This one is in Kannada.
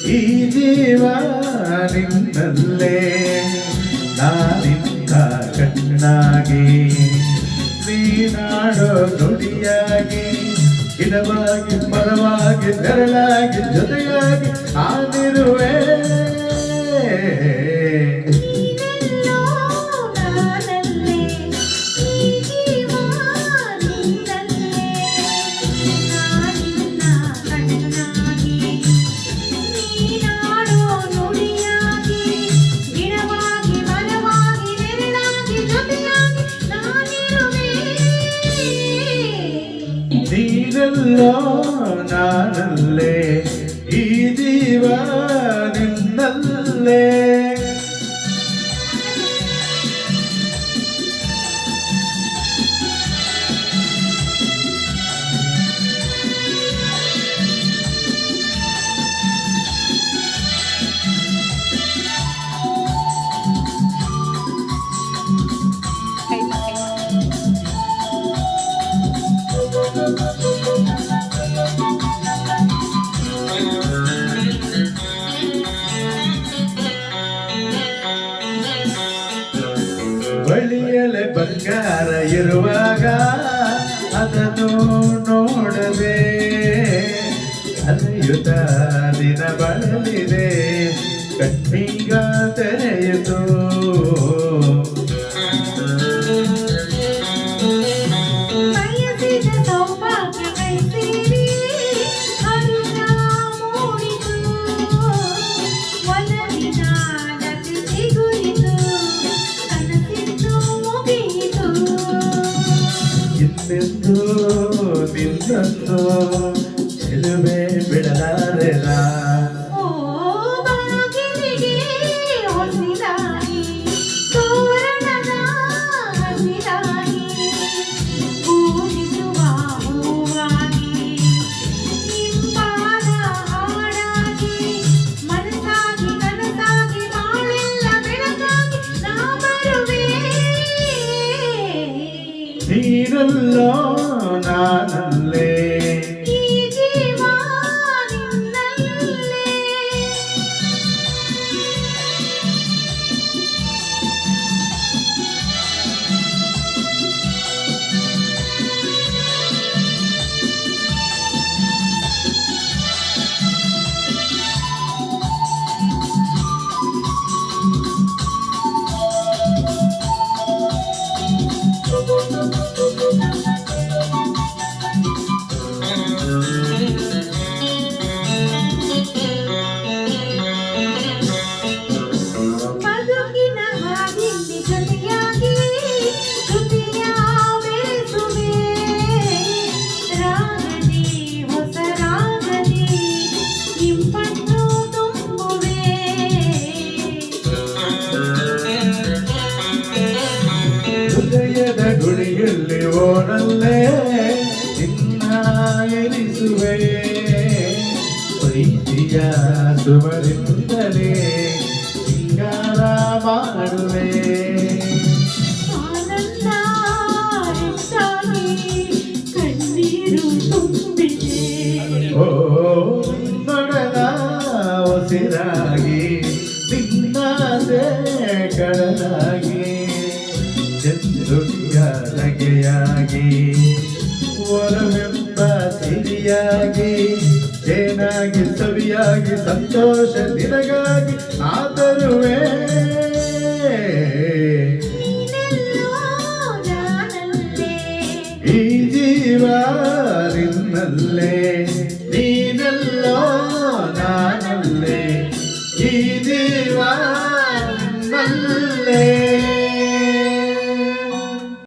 ಈ ಜೀವ ನಿನ್ನಲ್ಲೇ ನಾನಿನ್ನ ಕಣ್ಣಾಗಿ ನೀನಾಡೋ ನುಡಿಯಾಗಿ ಗಿಡವಾಗಿ ಮರವಾಗಿ ನೆರಳಾಗಿ ಜೊತೆಯಾಗಿ ನಾನಿರುವೆ ನೀನೆಲ್ಲೋ ನಾನಲ್ಲೇ ಈ ಜೀವ ನಿನ್ನಲ್ಲೇ ಬಳಿಯಲೆ ಬಂಗಾರ ಇರುವಾಗ ಅದನ್ನು ನೋಡದೆ ಅಲೆಯುತ್ತ ದಿನ ಬಳಲಿದೆ ಕಣ್ಣೀಗ ತೆರೆಯಿತು ನಿಂತು ನಿನ್ನನ್ನು ಚೆಲುವೆ ಬಿಡಲಾರೆನ ನೀನಲ್ಲೋ ನಾನಲ್ಲೇ ಈ ಜೀವ ನಿನ್ನಲ್ಲೇ ಹೃದಯದ ಗುಡಿಯಲ್ಲಿ ಓನಲ್ಲೇ ನಿನ್ನ ಎನಿಸುವೆ ಪ್ರೀತಿಯ ಸುಮರಿಂದಲೇ ಸಿಂಗಾರ ಮಾಡುವೆ ಆನಂದ ಹೆಚ್ಚಾಗಿ ಕಣ್ಣೀರು ತುಂಬಿದೆ ಓ ನೊಡದ ಉಸಿರಾಗಿ ನಿನ್ನಾಸೆ ಕಡಲಾಗಿ ಚಂದ್ರುಡಿಯ ನಗೆಯಾಗಿ ಒಲವೆಂಬ ಸಿರಿಯಾಗಿ ಏನಾಗಿ ಸವಿಯಾಗಿ ಸಂತೋಷ ನಿನಗಾಗಿ ಆತರುವೆ